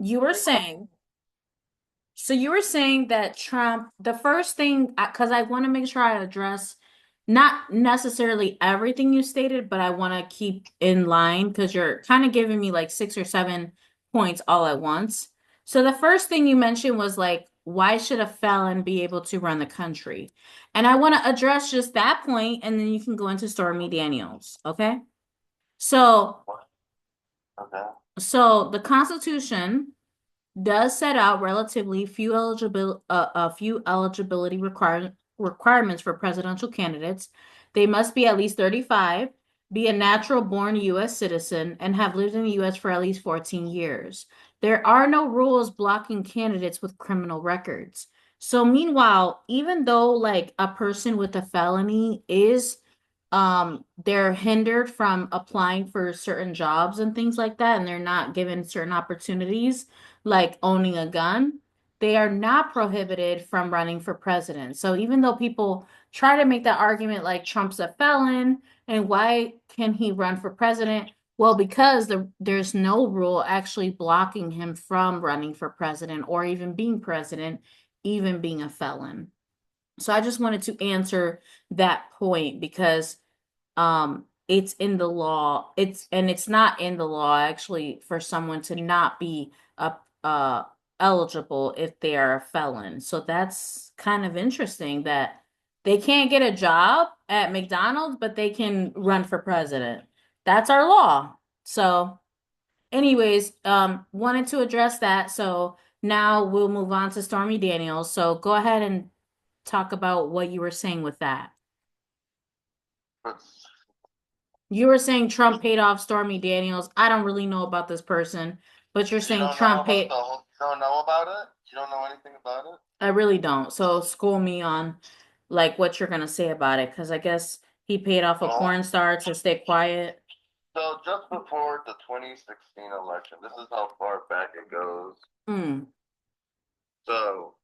you were saying, so you were saying that Trump, the first thing, because I want to make sure I address not necessarily everything you stated, but I want to keep in line because you're kind of giving me like 6 or 7 points all at once. So the first thing you mentioned was like, why should a felon be able to run the country? And I want to address just that point, and then you can go into Stormy Daniels, okay? So, Okay. so the Constitution does set out relatively few eligibility requirements for presidential candidates. They must be at least 35, be a natural born U.S. citizen, and have lived in the U.S. for at least 14 years. There are no rules blocking candidates with criminal records. So meanwhile, even though like a person with a felony is they're hindered from applying for certain jobs and things like that, and they're not given certain opportunities like owning a gun, they are not prohibited from running for president. So even though people try to make that argument like Trump's a felon and why can he run for president? Well, because there's no rule actually blocking him from running for president or even being president, even being a felon. So I just wanted to answer that point because it's in the law. It's not in the law actually for someone to not be uh eligible if they are a felon. So that's kind of interesting that they can't get a job at McDonald's, but they can run for president. That's our law. So anyways, wanted to address that. So now we'll move on to Stormy Daniels. So go ahead and talk about what you were saying with that. It's, You were saying Trump paid off Stormy Daniels. I don't really know about this person, but you're you saying don't know Trump about paid. the whole, you don't know about it? You don't know anything about it? I really don't. So school me on like what you're gonna say about it, because I guess he paid off a Well, porn star to stay quiet. so just before the 2016 election, this is how far back it goes. Mm, So,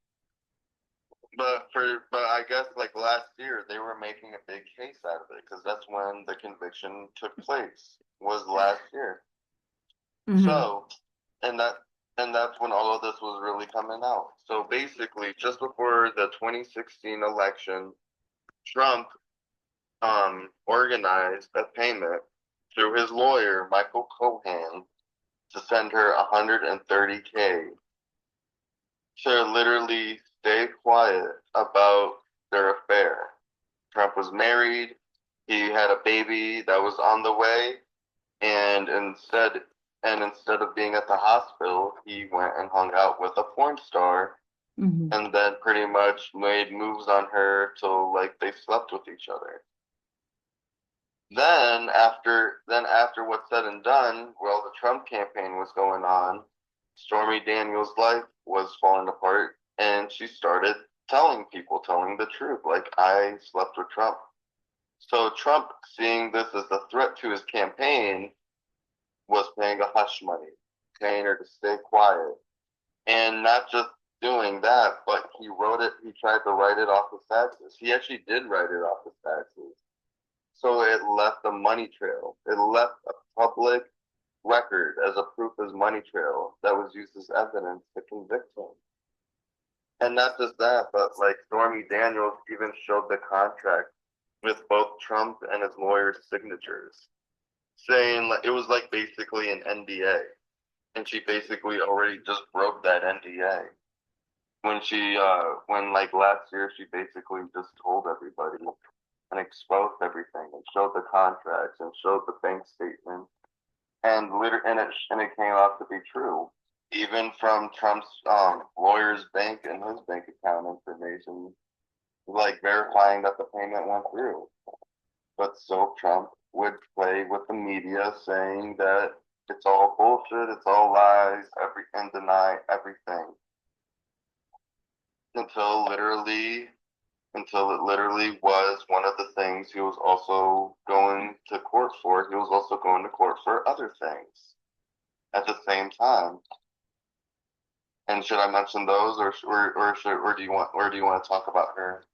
but I guess like last year they were making a big case out of it because that's when the conviction took place was last year. mm-hmm, So, and that and that's when all of this was really coming out. So basically, just before the 2016 election, Trump organized a payment through his lawyer Michael Cohen to send her 130K to literally stay quiet about their affair. Trump was married, he had a baby that was on the way, and instead of being at the hospital, he went and hung out with a porn star mm-hmm, and then pretty much made moves on her till like they slept with each other. Then after what's said and done, while the Trump campaign was going on, Stormy Daniels' life was falling apart, and she started telling the truth, like I slept with Trump. So Trump, seeing this as a threat to his campaign, was paying a hush money, paying her to stay quiet, and not just doing that, but he wrote it. He tried to write it off his taxes. He actually did write it off his taxes. So it left a money trail. It left a public record as a proof as money trail that was used as evidence to convict him. And not just that, but like Stormy Daniels even showed the contract with both Trump and his lawyer's signatures, saying like it was like basically an NDA. And she basically already just broke that NDA when like last year she basically just told everybody and exposed everything and showed the contracts and showed the bank statements and it came out to be true. Even from Trump's lawyer's bank and his bank account information, like verifying that the payment went through. But still, Trump would play with the media, saying that it's all bullshit, it's all lies, and deny everything until literally until it literally was one of the things he was also going to court for. He was also going to court for other things at the same time. And should I mention those, or do you want to talk about her?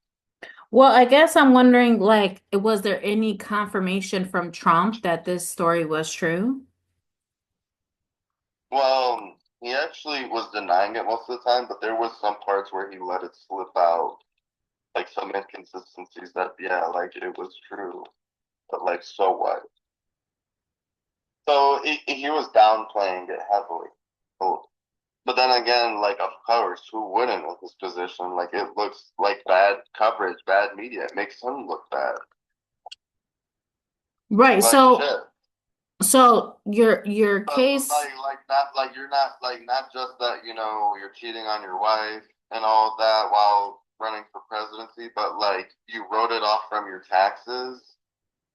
well, I guess I'm wondering, like, was there any confirmation from Trump that this story was true? Well, He actually was denying it most of the time, but there was some parts where he let it slip out, like some inconsistencies that, yeah, like it was true, but like, so what? So he was downplaying it heavily. So, but then again, like, of course, who wouldn't with his position? Like, it looks like bad coverage, bad media. It makes him look bad. Right. Like, So shit. your But case. like not like you're not like not just that, you're cheating on your wife and all that while running for presidency, but like you wrote it off from your taxes,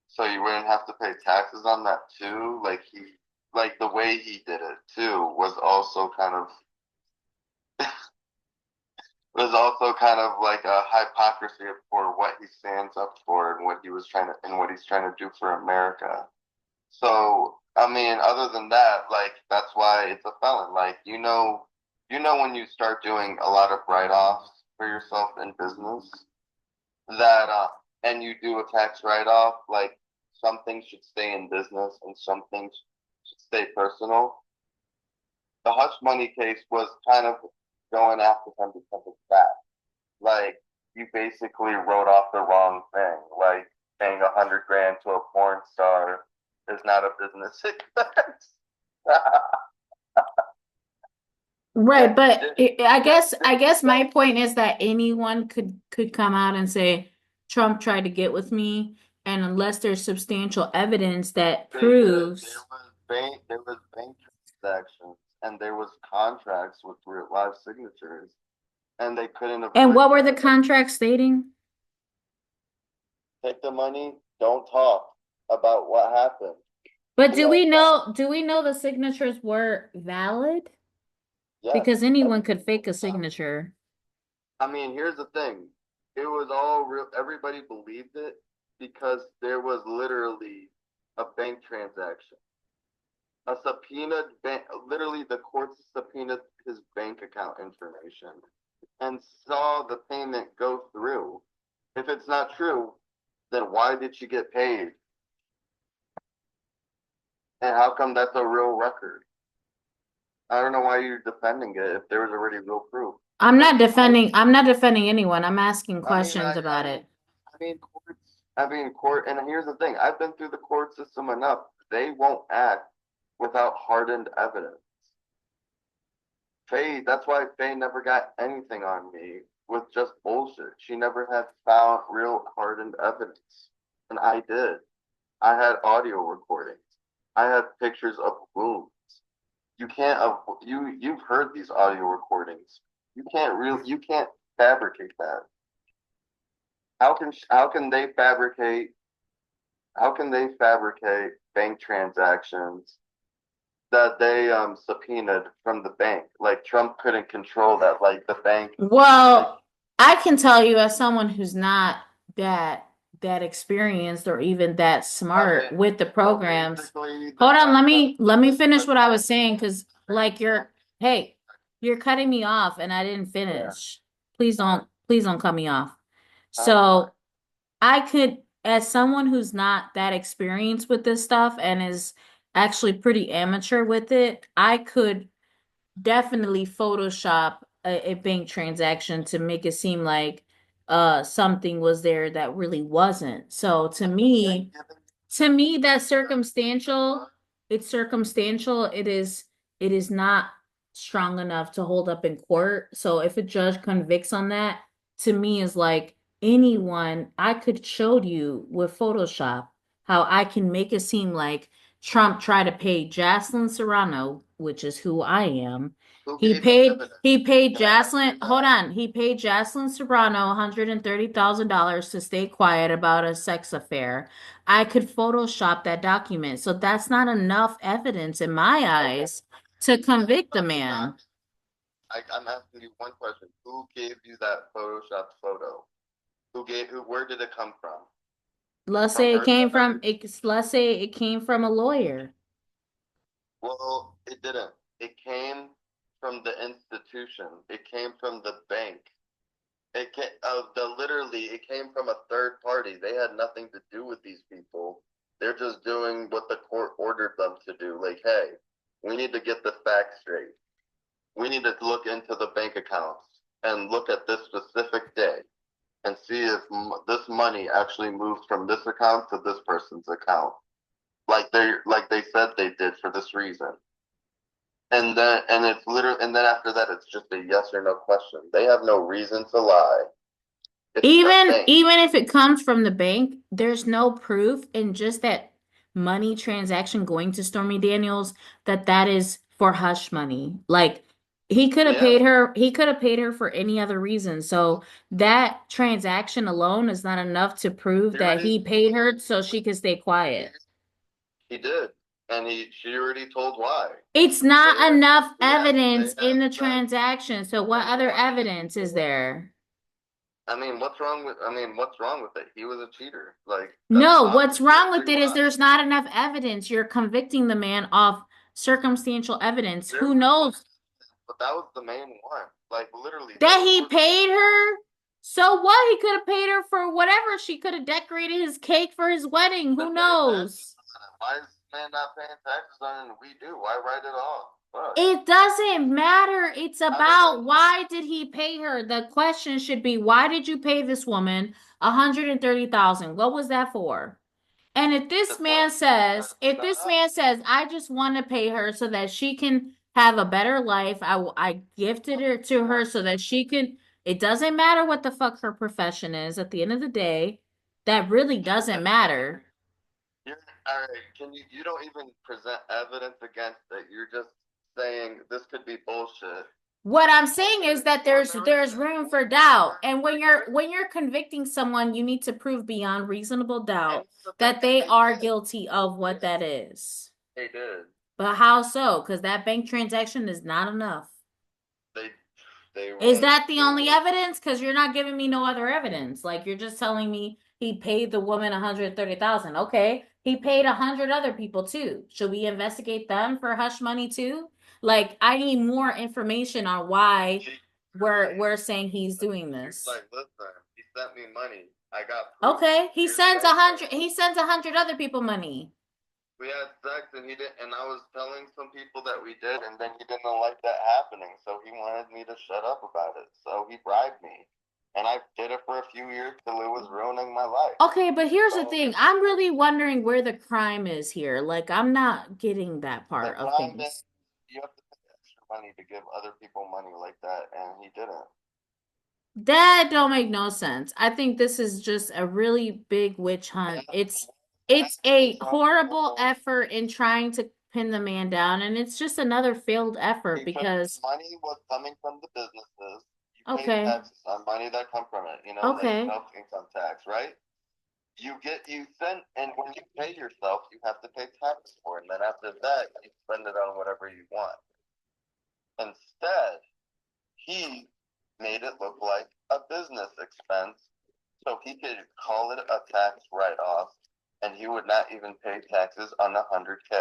so you wouldn't have to pay taxes on that too. Like the way he did it too was also kind of like a hypocrisy for what he stands up for and what he's trying to do for America. So, I mean, other than that, like that's why it's a felon. Like, when you start doing a lot of write-offs for yourself in business, that and you do a tax write-off, like some things should stay in business and some things should stay personal. The hush money case was kind of going after him because of that. Like, you basically wrote off the wrong thing. Like, paying 100 grand to a porn star is not a business expense. Right, Yet you but did it. I guess Yet my point is that anyone could come out and say Trump tried to get with me, and unless there's substantial evidence that they did. proves. There was bank transactions and there was contracts with real live signatures, and they couldn't And avoid what were the that. contracts stating? Take the money. Don't talk about what happened. But We don't talk. do we know the signatures were valid? Yes, Because anyone everything could fake was a valid. signature. I mean, here's the thing. It was all real. Everybody believed it because there was literally a bank transaction. A subpoenaed bank, literally the courts subpoenaed his bank account information and saw the payment go through. If it's not true, then why did she get paid? And how come that's a real record? I don't know why you're defending it if there was already real proof. I'm not defending anyone. I'm asking I mean, questions about it. court, and here's the thing: I've been through the court system enough. They won't act without hardened evidence. That's why Faye never got anything on me with just bullshit. She never had found real hardened evidence, and I did. I had audio recordings. I had pictures of wounds. You've heard these audio recordings. You can't fabricate that. How can they fabricate bank transactions that they subpoenaed from the bank? Like Trump couldn't control that. Like the bank, like Well, I can tell you as someone who's not that experienced or even that I smart mean, with the so programs. basically the Hold on, Trump let me the finish what I Trump was saying because like hey, you're cutting me off and I didn't yeah. finish. Please don't cut me off. All right. So I could, as someone who's not that experienced with this stuff and is actually pretty amateur with it, I could definitely Photoshop a bank transaction to make it seem like something was there that really wasn't. So to me that's circumstantial. It's circumstantial. It is not strong enough to hold up in court. So if a judge convicts on that, to me is like anyone, I could show you with Photoshop how I can make it seem like Trump tried to pay Jocelyn Serrano, which is who I am. Who gave you evidence? He paid Can I ask you Jocelyn, hold that? on. He paid Jocelyn Serrano $130,000 to stay quiet about a sex affair. I could Photoshop that document. So that's not enough evidence in my Okay. eyes to convict the Photoshop the man. document. I'm asking you one question. Who gave you that photoshopped photo? Where did it come from? From her side? Let's say it came from a lawyer. Well, it didn't. It came from the institution. It came from the bank. It came from a third party. They had nothing to do with these people. They're just doing what the court ordered them to do. Like, hey, we need to get the facts straight. we need to look into the bank accounts and look at this specific day and see if this money actually moves from this account to this person's account, like they said they did for this reason. And it's literally, and then after that, it's just a yes or no question. They have no reason to lie. It's the bank. Even if it comes from the bank, there's no proof in just that money transaction going to Stormy Daniels that is for hush money. Like Yeah, he could have paid her for any other reason. So that transaction alone is not enough to prove he that already he paid her so she could stay quiet. he did, and she already told why. It's They not had enough they evidence had in the sex. transaction. So what Then other why? evidence is there? What's wrong with it? He was a cheater. Like that's No, what's obviously wrong with it is everyone. there's not enough evidence. You're convicting the man off circumstantial evidence. There Who was, knows but that was the main one. Like literally, that those he were the paid her? So what? He could have paid her for whatever. She could have decorated his cake for his wedding. to Who pay taxes knows? on it. Why is this man not paying taxes on it? And we do. Why write it off? Fuck. It doesn't matter. It's How does it? about why did he pay her? The question should be, why did you pay this woman 130,000? What was that for? And To tell to if shut this up? man says, I just want to pay her so that she can have a better life, I gifted her to her so that she can, it doesn't matter what the fuck her profession is at the end of the day. That really doesn't matter. You're, all right. Can you? You don't even present evidence against it. You're just saying this could be bullshit. What I'm saying is that Well, there there's isn't. room for doubt. And when you're convicting someone, you need to prove beyond reasonable And doubt the thing that is, they they are did. guilty of what that is. They did. But how so? Because that bank transaction is not enough. They they Is won't. that the They only won't. evidence? Because you're not giving me no other evidence. Like you're just telling me he paid the woman 130,000. Okay, he paid 100 other people too. Should we investigate them for hush money too? Like I need more information on why She we're saying he's doing she's this. like, listen, he sent me money. I got proof. Okay, Here's bank statement. he sends 100 other people money. We had sex and he didn't, and I was telling some people that we did, and then he didn't like that happening, so he wanted me to shut up about it. So he bribed me, and I did it for a few years till it was ruining my life. Okay, but here's the So thing. I'm really wondering where the crime is here. Like I'm not getting that the part of crime is things. you have to pay extra money to give other people money like that, and he didn't. That don't make no sense. I think this is just a really big witch hunt. And It's a from horrible people effort in trying to pin the man down, and it's just another failed effort because because money was coming from the businesses. You pay okay, taxes on money that come from it, like okay. income tax, right? You send, and when you pay yourself, you have to pay taxes for it. And then after that, you spend it on whatever you want. Instead, he made it look like a business expense so he could call it a tax write off and he would not even pay taxes on the 100K,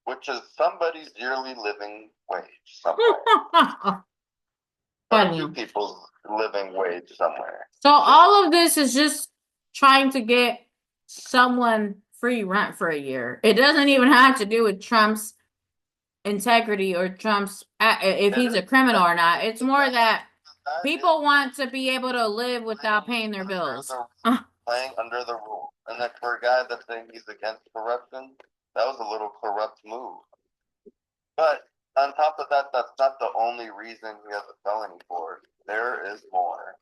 which is somebody's yearly living wage somewhere, or two Funny. people's living wage somewhere. So all of this is just trying to get someone free rent for a year. It doesn't even have to do with Trump's integrity or Trump's if It he's a is criminal or not. It's the more fact that that is people want to be able to live without paying their under bills. the playing under the rules. And that for a guy that's saying he's against corruption, that was a little corrupt move. But on top of that, that's not the only reason he has a felony for it. There is more.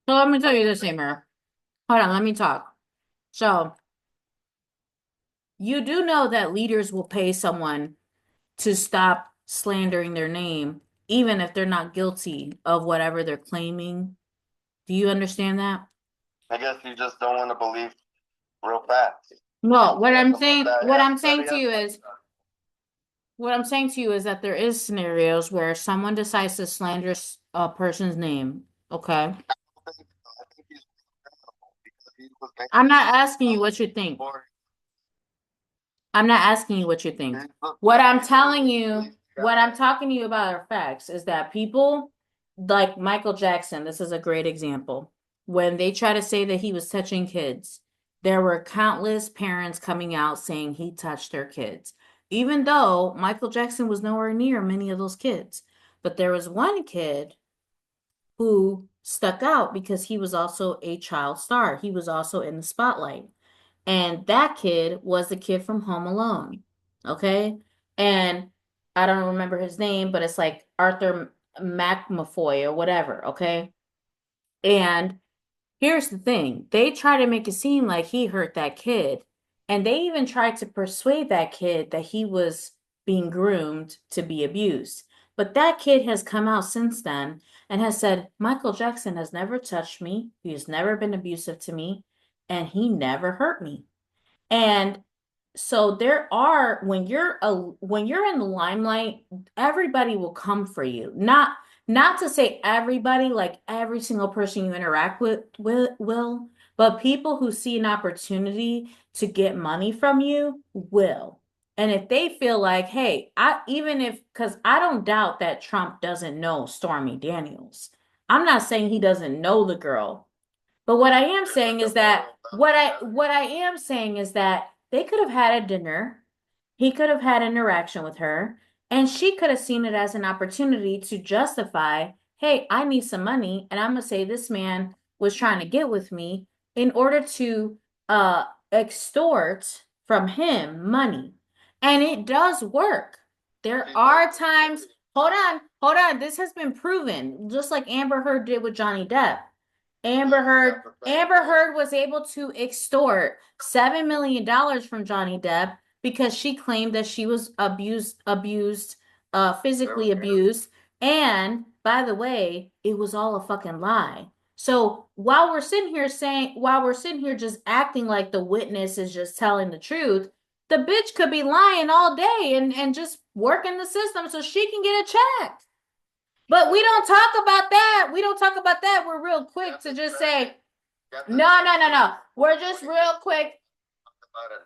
So let me tell you this, Amber. Hold on, let me talk. So you do know that leaders will pay someone to stop slandering their name, even if they're not guilty of whatever they're claiming. Do you understand that? I guess you just don't want to believe real facts. No, He hasn't said saying he to has you money. is what I'm saying to you is that there is scenarios where someone decides to slander a person's name. Okay. I think he's criminal because he was I'm making not asking you what you think. for I'm not asking you what you think. What I'm talking to you about are facts is that people like Michael Jackson, this is a great example. When they try to say that he was touching kids, there were countless parents coming out saying he touched their kids. even though Michael Jackson was nowhere near many of those kids. But there was one kid who stuck out because he was also a child star. He was also in the spotlight. And that kid was the kid from Home Alone. Okay? And I don't remember his name, but it's like Arthur McMafoy or whatever, okay? And here's the thing. They try to make it seem like he hurt that kid. And they even tried to persuade that kid that he was being groomed to be abused. But that kid has come out since then and has said, Michael Jackson has never touched me. He has never been abusive to me. And he never hurt me. And so there are when you're in the limelight, everybody will come for you. Not to say everybody, like every single person you interact with will, but people who see an opportunity to get money from you will. And if they feel like, hey, I even if because I don't doubt that Trump doesn't know Stormy Daniels. I'm not saying he doesn't know the girl. But what I am saying is that what I am saying is that they could have had a dinner. He could have had interaction with her, and she could have seen it as an opportunity to justify, hey, I need some money, and I'm gonna say this man was trying to get with me in order to extort from him money. And it does work. There are times, hold on, this has been proven, just like Amber Heard did with Johnny Depp. Amber Heard was able to extort $7 million from Johnny Depp because she claimed that she was physically abused. And by the way, it was all a fucking lie. So while we're sitting here just acting like the witness is just telling the truth, the bitch could be lying all day and just working the system so she can get a check. But we don't talk about that. We don't talk about that. We're real quick to just say, no. We're just real quick.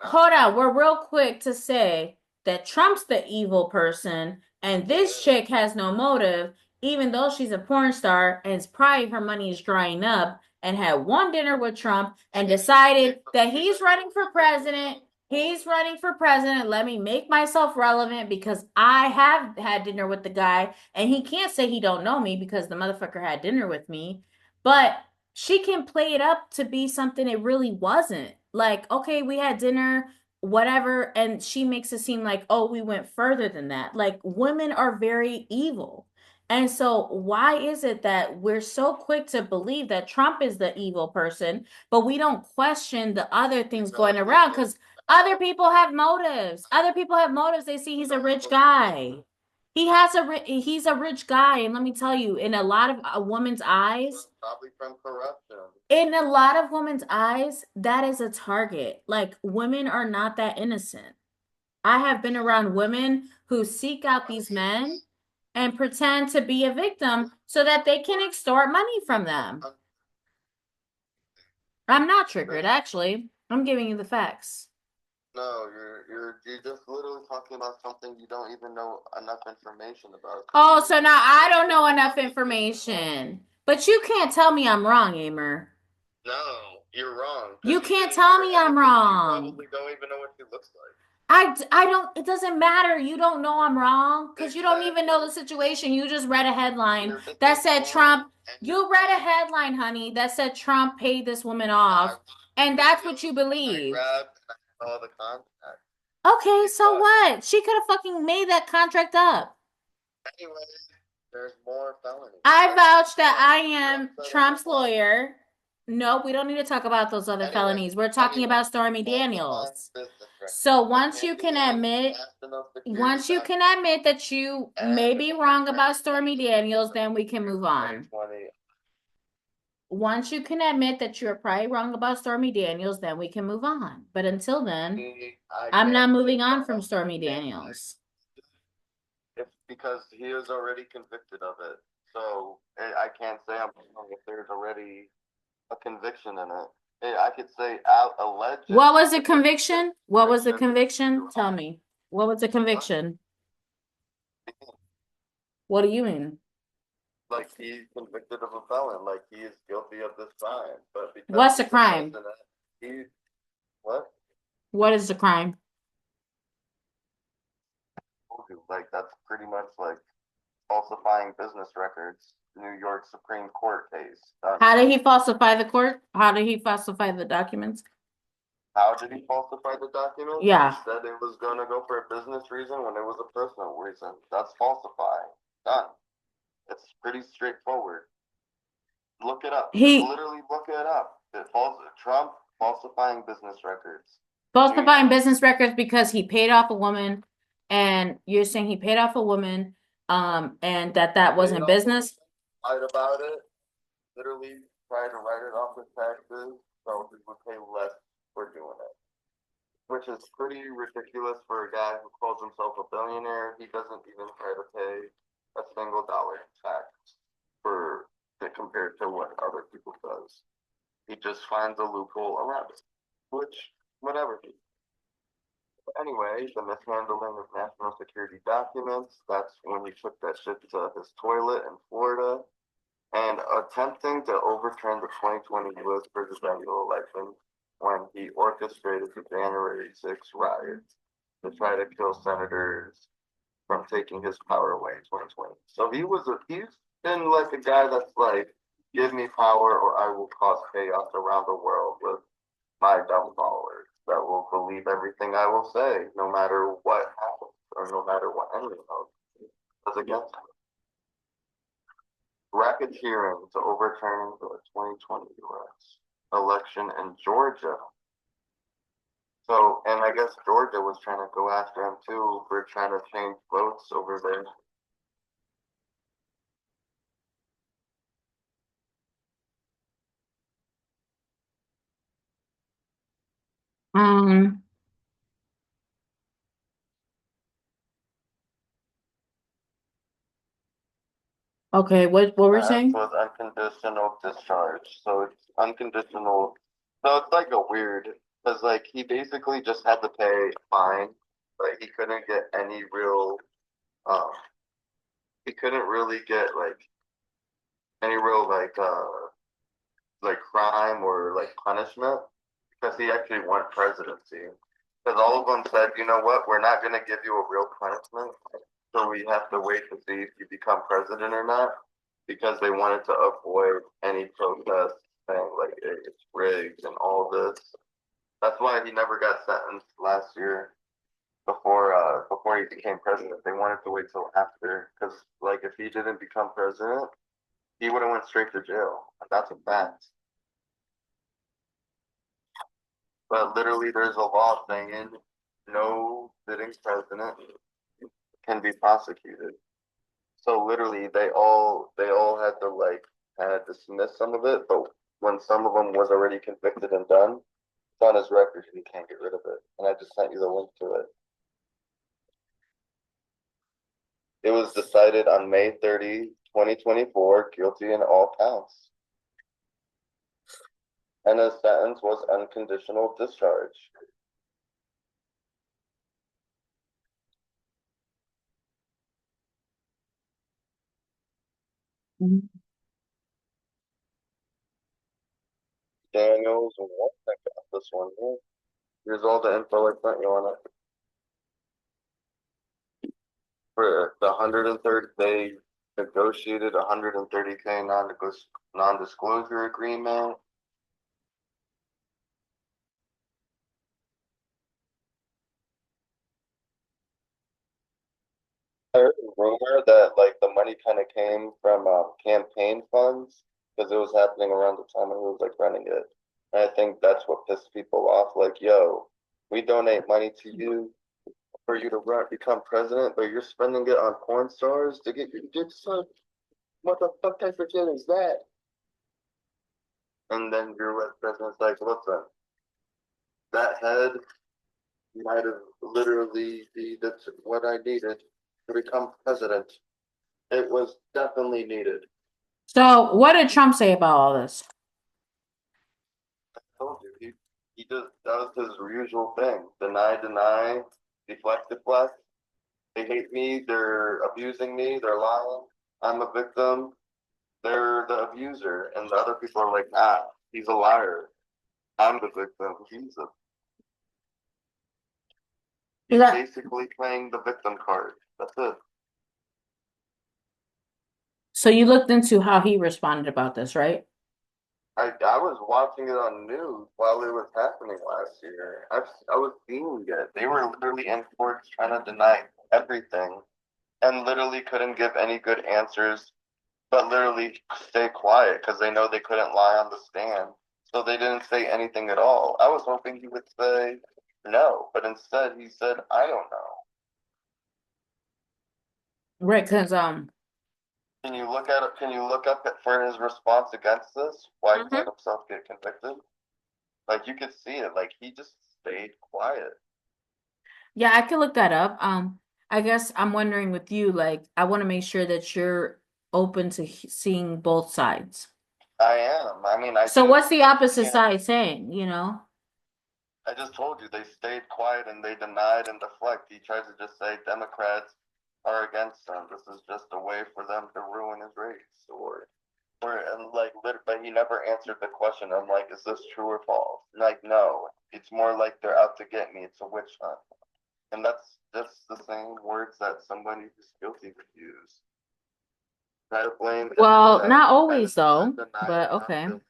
Hold on. We're real quick to say that Trump's the evil person and this chick has no motive, even though she's a porn star and it's probably her money is drying up and had one dinner with Trump and decided that he's running for president. He's running for president. Let me make myself relevant because I have had dinner with the guy and he can't say he don't know me because the motherfucker had dinner with me. But she can play it up to be something it really wasn't. Like, okay, we had dinner, whatever, and she makes it seem like, oh, we went further than that. Like, women are very evil. And so, why is it that we're so quick to believe that Trump is the evil person, but we don't question the other things going around? Because other people have motives. Other people have motives. They see he's a rich guy. He's a rich guy, and let me tell you, in a lot of a woman's eyes, Probably from corruption. in a lot of women's eyes, that is a target. Like women are not that innocent. I have been around women who seek out these men and pretend to be a victim so that they can extort money from them. I'm not triggered, actually. I'm giving you the facts. No, you're just literally talking about something you don't even know enough information about. Oh, so now I don't know enough information. But you can't tell me I'm wrong, Amer. No, you're wrong. You can't tell me I'm wrong. You probably don't even know what she looks like. I don't, it doesn't matter. You don't know I'm wrong because you don't even know the situation. You just read a headline that said Trump, you read a headline, honey, that said Trump paid this woman off. And that's what you believe. I saw the contract. Okay, so what? She could have fucking made that contract up. Anyway, there's more felonies. I vouch that I am Trump's lawyer. Nope, we don't need to talk about those other felonies. We're talking about Stormy Daniels. So once you can admit that you may be wrong about Stormy Daniels, then we can move on. Once you can admit that you're probably wrong about Stormy Daniels, then we can move on. But until then, I'm not moving on from Stormy Daniels. It's because he is already convicted of it. So I can't say I'm wrong if there's already a conviction in it. I could say alleged. What was the conviction? What was the conviction? Tell me. What was the conviction? What do you mean? Like he's convicted of a felon, like he is guilty of this crime. But because what's the crime? He what? What is the crime? told you, like that's pretty much like falsifying business records. New York Supreme Court case. Done. How did he falsify the court? How did he falsify the documents? How did he falsify the document? Yeah. He said it was going to go for a business reason when it was a personal reason. That's falsifying. Done. It's pretty straightforward. Look it up. Just He literally look it up. Trump falsifying business records. falsifying business records because he paid off a woman, and you're saying he paid off a woman, and that wasn't business. Lied about it. Literally tried to write it off with taxes, so he would pay less for doing it. Which is pretty ridiculous for a guy who calls himself a billionaire. He doesn't even try to pay a single dollar in tax for compared to what other people does. He just finds a loophole around it, which whatever. Anyway, the mishandling of national security documents. That's when he took that shit to his toilet in Florida, and attempting to overturn the 2020 U.S. presidential election when he orchestrated the January 6th riots to try to kill senators from taking his power away in 2020. So he's been like a guy that's like, give me power or I will cause chaos around the world with my dumb followers that will believe everything I will say, no matter what happens or no matter what anyone else does against me. Racketeering to overturning the 2020 US election in Georgia. So, and I guess Georgia was trying to go after him too for trying to change votes over there. Um, okay, what were you That saying? was unconditional discharge. So it's unconditional. So it's like a weird, because like he basically just had to pay a fine, but he couldn't get any real, um, he couldn't really get like any real like crime or like punishment because he actually won presidency. Because all of them said, you know what, we're not going to give you a real punishment, so we have to wait to see if you become president or not, because they wanted to avoid any protests saying like it's rigged and all this. That's why he never got sentenced last year before he became president. They wanted to wait till after because like if he didn't become president, he would have went straight to jail. That's a fact. But literally, there's a law saying no sitting president can be prosecuted. So literally, they all had to like kind of dismiss some of it, but when some of them was already convicted and done, it's on his record and he can't get rid of it. And I just sent you the link to it. It was decided on May 30, 2024, guilty in all counts, and his sentence was unconditional discharge. Mhm. Daniels won. I got this one here. Here's all the info I sent you on it. For the 130, they negotiated 130K non-disclosure agreement. I heard a rumor that like the money kind of came from campaign funds because it was happening around the time when he was like running it. And I think that's what pissed people off. Like, yo, we donate money to you for you to become president, but you're spending it on porn stars to get your dick sucked. What the fuck type of shit is that? And then your president's like, listen, that head might have literally be that's what I needed to become president. It was definitely needed. So, what did Trump say about all this? I told you he just does his usual thing: deny, deflect, deflect. They hate me. They're abusing me. They're lying. I'm a victim. They're the abuser, and the other people are like, he's a liar. I'm the victim. Is He's that basically playing the victim card. That's it. So you looked into how he responded about this, right? I was watching it on news while it was happening last year. I was seeing it. They were literally in courts trying to deny everything and literally couldn't give any good answers, but literally stay quiet because they know they couldn't lie on the stand. So they didn't say anything at all. I was hoping he would say no, but instead he said, I don't know. Right, because Can you look at it? Can you look up it for his response against this? Why he let Mhm. himself get convicted? Like you could see it. Like he just stayed quiet. Yeah, I could look that up. I guess I'm wondering with you, like, I want to make sure that you're open to seeing both sides. I am. I mean, I So do. what's the opposite Can't. side saying, you know? I just told you they stayed quiet and they denied and deflect. He tries to just say Democrats are against him. This is just a way for them to ruin his race, or and like, but he never answered the question. I'm like, is this true or false? And like, no. It's more like they're out to get me. It's a witch hunt, and that's just the same words that somebody who's guilty would use. Try to blame and Well, deny. not Try to always though, deny but okay. accountability.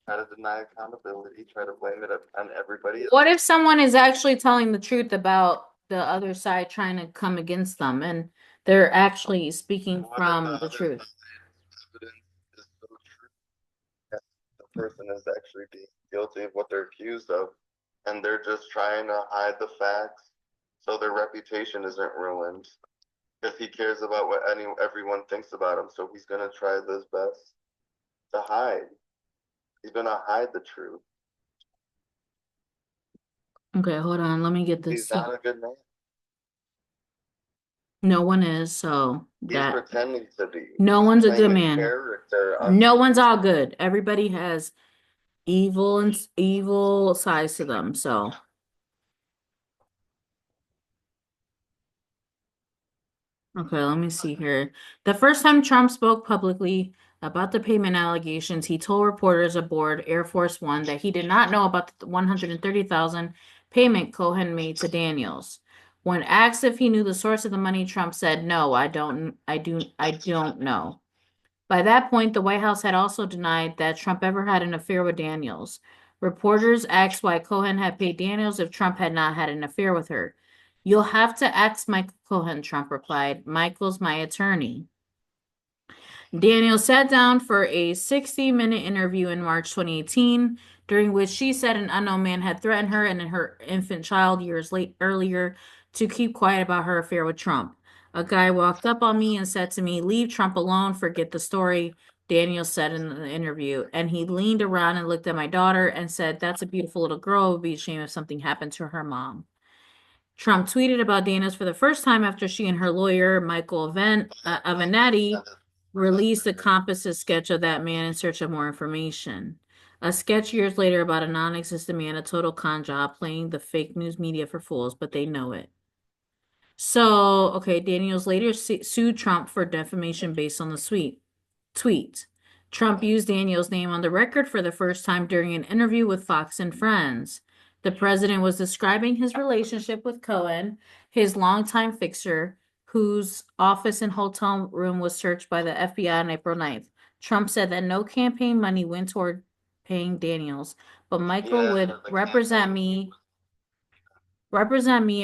Try to deny accountability. Try to blame it on everybody What else. if someone is actually telling the truth about the other side trying to come against them and they're actually speaking What if the from the other truth? side's evidence is so true that the person is actually being guilty of what they're accused of, and they're just trying to hide the facts so their reputation isn't ruined? Because he cares about what everyone thinks about him, so he's gonna try his best to hide. He's gonna hide the truth. Okay, hold on. Let me get He's this. not a good man. No one is, so He's that pretending to be. no He's one's a good playing a man. character on No one's TV. all good. Everybody has evil and evil sides to them. So, okay, let me see here. The first time Trump spoke publicly about the payment allegations, he told reporters aboard Air Force One that he did not know about the 130,000 payment Cohen made to Daniels. When asked if he knew the source of the money, Trump said, "No, I don't know." By that point, the White House had also denied that Trump ever had an affair with Daniels. Reporters asked why Cohen had paid Daniels if Trump had not had an affair with her. "You'll have to ask Michael Cohen," Trump replied. "Michael's my attorney." Daniel sat down for a 60-minute interview in March 2018, during which she said an unknown man had threatened her and her infant child years late earlier to keep quiet about her affair with Trump. "A guy walked up on me and said to me, 'Leave Trump alone, forget the story,'" Daniel said in the interview. "And he leaned around and looked at my daughter and said, 'That's a beautiful little girl. It would be a shame if something happened to her mom.'" Trump tweeted about Daniels for the first time after she and her lawyer, Avenatti, released a composite sketch of that man in search of more information. A sketch years later about a non-existent man, a total con job, playing the fake news media for fools, but they know it. So, okay, Daniels later sued Trump for defamation based on the tweet. Trump used Daniels' name on the record for the first time during an interview with Fox and Friends. The president was describing his relationship with Cohen, his longtime fixer, whose office and hotel room was searched by the FBI on April 9th. Trump said that no campaign money went toward paying Daniels, but Michael Yeah, would the campaign. and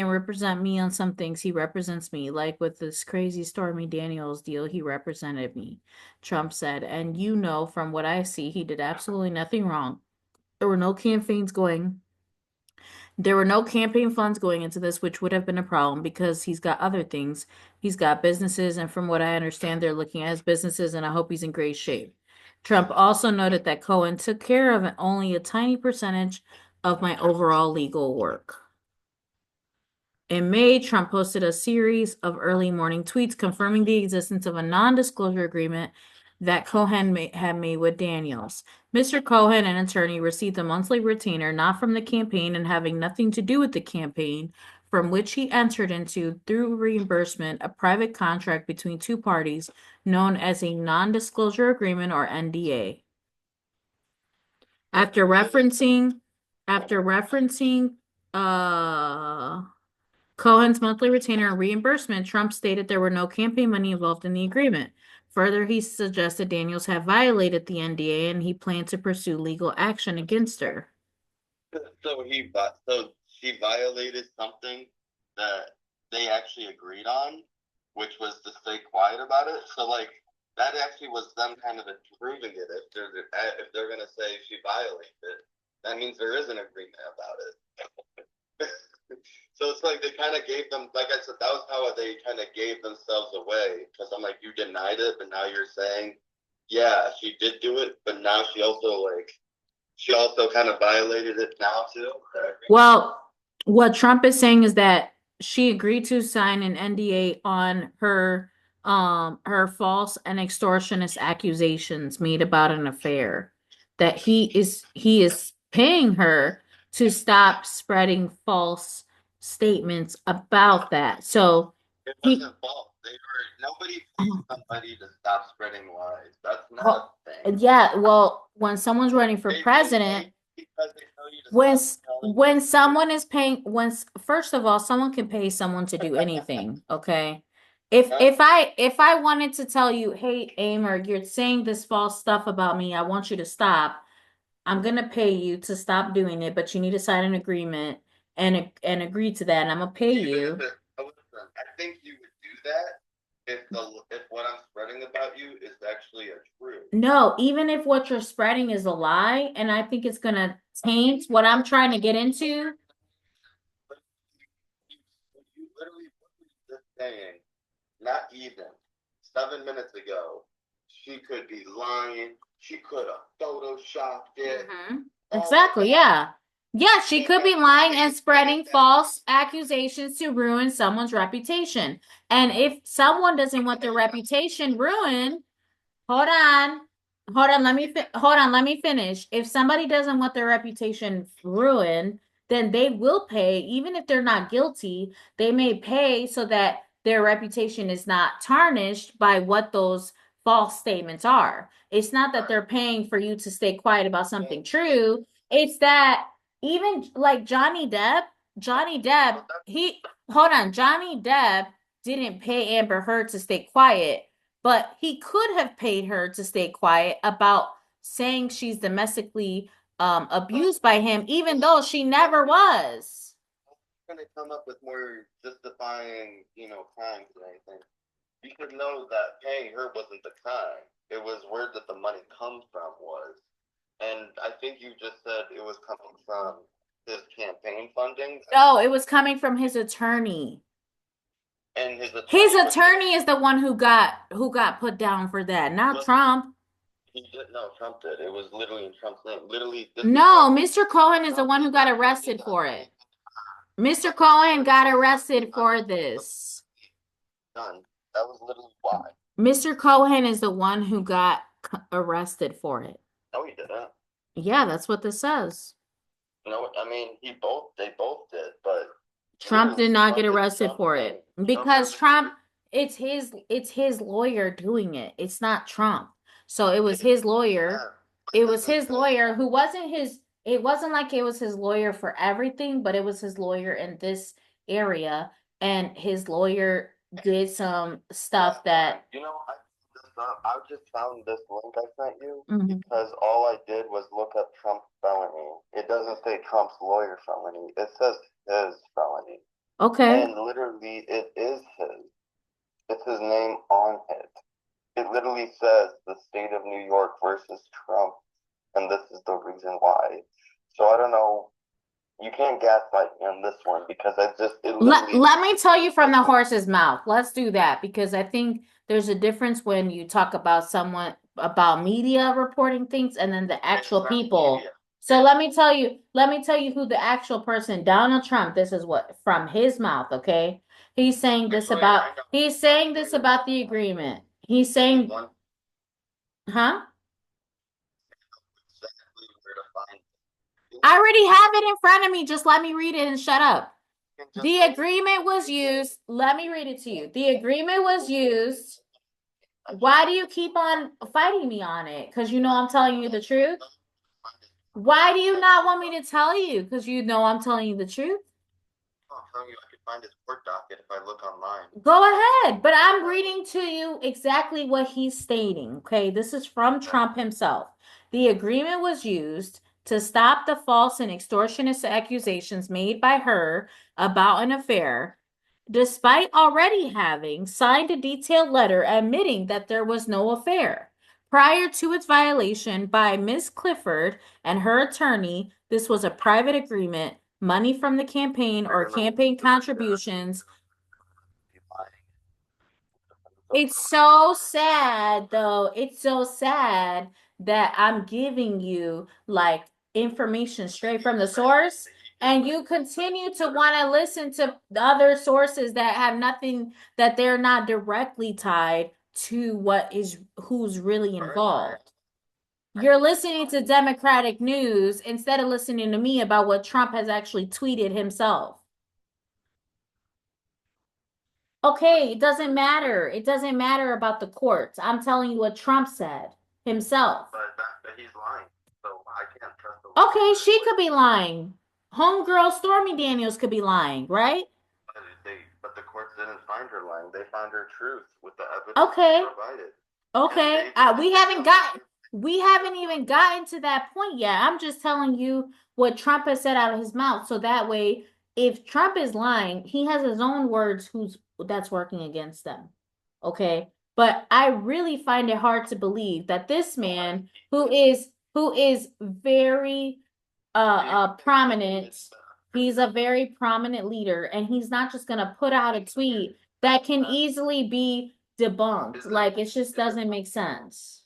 represent me on some things. He represents me. Like with this crazy Stormy Daniels deal, he represented me, Trump said. And you know, from what I see, he did absolutely nothing wrong. There were no campaigns going. There were no campaign funds going into this, which would have been a problem because he's got other things. He's got businesses, and from what I understand, they're looking at his businesses, and I hope he's in great shape. Trump also noted that Cohen took care of only a tiny percentage of my overall legal work. In May, Trump posted a series of early morning tweets confirming the existence of a non-disclosure agreement that Cohen had made with Daniels. Mr. Cohen, an attorney, received a monthly retainer not from the campaign and having nothing to do with the campaign, from which he entered into, through reimbursement, a private contract between two parties known as a non-disclosure agreement or NDA. After referencing, after referencing, uh, Cohen's monthly retainer and reimbursement, Trump stated there were no campaign money involved in the agreement. Further, he suggested Daniels had violated the NDA and he planned to pursue legal action against her. So she violated something that they actually agreed on, which was to stay quiet about it. So like that actually was them kind of approving it. If they're gonna say she violated it, that means there is an agreement about it. So it's like they kind of gave them, like I said, that was how they kind of gave themselves away. Because I'm like, you denied it, but now you're saying, yeah, she did do it, but now she also kind of violated it now too. Well, what Trump is saying is that she agreed to sign an NDA on her false and extortionist accusations made about an affair. That he is paying her to stop spreading false statements about that. So It he wasn't false. Nobody paid somebody to stop spreading lies. That's not a thing. yeah, well, when someone's running for They president, because they tell you to when stop telling when someone is paying first of all, someone can pay someone to do anything, okay? If huh? if I wanted to tell you, hey, wAmr, you're saying this false stuff about me, I want you to stop. I'm gonna pay you to stop doing it, but you need to sign an agreement and agree to that, and I'm gonna pay you. Listen, I think you would do that if what I'm spreading about you is actually a truth. No, even if what you're spreading is a lie, and I think it's gonna taint what I'm trying to get into. But you literally what was just saying, not even 7 minutes ago, she could be lying. She could have photoshopped it. Mm-hmm. Exactly, yeah. Yeah, she could be lying and spreading false accusations to ruin someone's reputation. And if someone doesn't want their reputation ruined, hold on. Hold on, let me finish. If somebody doesn't want their reputation ruined, then they will pay, even if they're not guilty, they may pay so that their reputation is not tarnished by what those false statements are. It's not that they're paying for you to stay quiet about something true. It's that even like Johnny Depp, he hold on, Johnny Depp didn't pay Amber Heard to stay quiet, but he could have paid her to stay quiet about saying she's domestically abused by him, even though she never was. Going to come up with more justifying, crimes or anything. You should know that paying her wasn't the crime. It was where did the money come from was. And I think you just said it was coming from his campaign funding. No, it was coming from his attorney. And His attorney is the one who got put down for that, not Trump. He did no, Trump did. It was literally in Trump's name. Literally, No, Mr. Cohen is the one who got arrested for it. Mr. Cohen got arrested for this. done. That was literally why. Mr. Cohen is the one who got arrested for it. No, he didn't. Yeah, that's what this says. No, I mean they both did, but Trump did not get arrested for it because Trump, it's his lawyer doing it. It's not Trump. So it was his lawyer. It was his lawyer who wasn't his, it wasn't like it was his lawyer for everything, but it was his lawyer in this area. And his lawyer did some stuff that I just found this link I sent you Mhm. because all I did was look up Trump felony. It doesn't say Trump's lawyer felony. It says his felony. Okay. And literally, it is his. It's his name on it. It literally says the state of New York versus Trump, and this is the reason why. So I don't know. You can't gaslight me on this one because Let me tell you from the horse's mouth. Let's do that because I think there's a difference when you talk about someone about media reporting things and then the actual people. Media. So let me tell you who the actual person, Donald Trump, this is what from his mouth, okay? He's saying this about the agreement. He's saying, huh? I already have it in front of me. Just let me read it and shut up. The agreement was used. Let me read it to you. The agreement was used. Why do you keep on fighting me on it? Because you know I'm telling you the truth. Why do you not want me to tell you? Because you know I'm telling you the truth. find his court docket if I look online. Go ahead, but I'm reading to you exactly what he's stating. Okay, this is from Trump himself. The agreement was used to stop the false and extortionist accusations made by her about an affair, despite already having signed a detailed letter admitting that there was no affair. Prior to its violation by Ms. Clifford and her attorney, this was a private agreement. Money from the campaign or campaign contributions. It's so sad, though. It's so sad that I'm giving you like information straight from the source, and you continue to want to listen to the other sources that have nothing, that they're not directly tied to what is who's really involved. You're listening to Democratic news instead of listening to me about what Trump has actually tweeted himself. Okay, it doesn't matter. It doesn't matter about the courts. I'm telling you what Trump said himself. But he's lying, so I can't trust the. Okay, she could be lying. Homegirl Stormy Daniels could be lying, right? But the courts didn't find her lying. They found her truth with the evidence Okay. provided. Okay. We haven't even gotten to that point yet. I'm just telling you what Trump has said out of his mouth. So that way, if Trump is lying, he has his own words who's that's working against them. Okay. But I really find it hard to believe that this man who is very prominent, he's a very prominent leader, and he's not just gonna put out a tweet that can easily be debunked. Like it just doesn't make sense.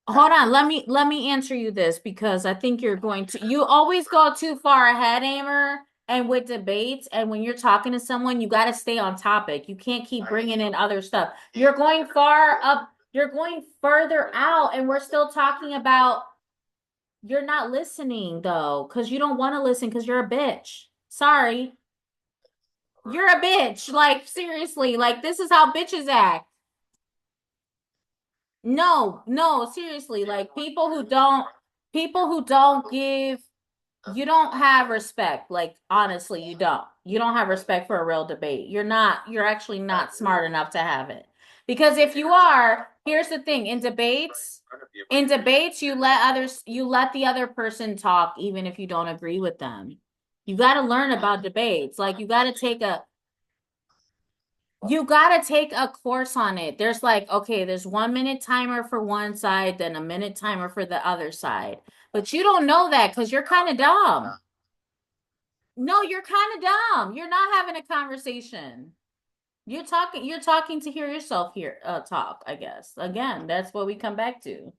Hold on, let me answer you this because I think you always go too far ahead, wAmr, and with debates, and when you're talking to someone, you got to stay on topic. You can't keep bringing in other stuff. You're going far up, you're going further out, and we're still talking about you're not listening though, because you don't want to listen because you're a bitch. Sorry. You're a bitch. Like, seriously, like, this is how bitches act. No, no, seriously, like, people who don't give, you don't have respect. Like, honestly, you don't. You don't have respect for a real debate. You're actually not smart enough to have it. Because if you are, here's the thing, in debates, you let the other person talk, even if you don't agree with them. You got to learn about debates. Like, you got to take a course on it. There's like, okay, there's 1 minute timer for one side, then a minute timer for the other side. But you don't know that because you're kind of dumb. No, you're kind of dumb. You're not having a conversation. You're talking to hear yourself here talk, I guess. Again, that's what we come back to.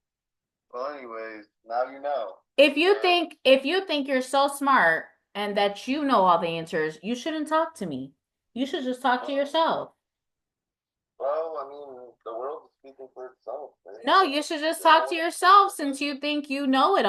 Well, anyways, now you know. If you think you're so smart and that you know all the answers, you shouldn't talk to me. You should just talk to yourself. Well, I mean, the world is speaking for itself. No, you should just talk to yourself since you think you know it